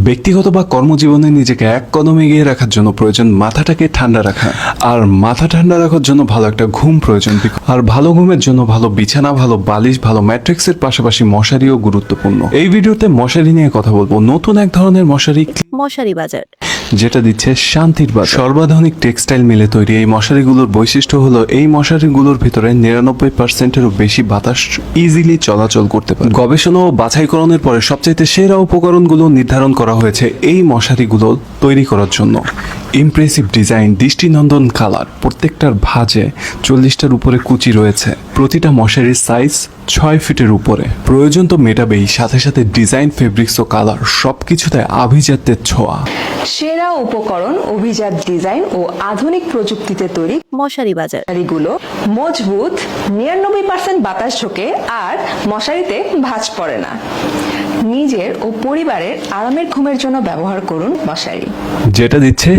ব্যক্তিগত বা কর্মজীবনে নিজেকে এক কদম এগিয়ে রাখার জন্য প্রয়োজন মাথাটাকে ঠান্ডা রাখা, আর মাথা ঠান্ডা রাখার জন্য ভালো একটা ঘুম প্রয়োজন। আর ভালো ঘুমের জন্য ভালো বিছানা, ভালো বালিশ, ভালো ম্যাট্রিক্সের পাশাপাশি মশারিও গুরুত্বপূর্ণ। এই ভিডিওতে মশারি নিয়ে কথা বলবো। নতুন এক ধরনের মশারি, মশারি বাজার, যেটা দিচ্ছে শান্তির বাজার। সর্বাধুনিক টেক্সটাইল মিলে তৈরি এই মশারিগুলোর বৈশিষ্ট্য হলো এই মশারিগুলোর ভিতরে 99%-এরও বেশি বাতাস ইজিলি চলাচল করতে পারে। গবেষণা ও বাছাইকরণের পরে সবচাইতে সেরা উপকরণগুলো নির্ধারণ করা হয়েছে এই মশারিগুলো তৈরি করার জন্য। ইমপ্রেসিভ ডিজাইন, দৃষ্টিনন্দন কালার, প্রত্যেকটার ভাঁজে 40টার উপরে কুচি রয়েছে। প্রতিটা মশারির সাইজ 6 ফিটের উপরে। প্রয়োজন তো মেটাবেই, সাথে সাথে ডিজাইন, ফেব্রিক্স ও কালার সবকিছুতে আভিজাত্যের ছোঁয়া। সেরা উপকরণ, অভিজাত ডিজাইন ও আধুনিক প্রযুক্তিতে তৈরি মশারি বাজার। মশারিগুলো মজবুত, 99% বাতাস ঢোকে আর মশারিতে ভাঁজ পড়ে না। নিজের ও পরিবারের আরামের ঘুমের জন্য ব্যবহার করুন মশারি, যেটা দিচ্ছে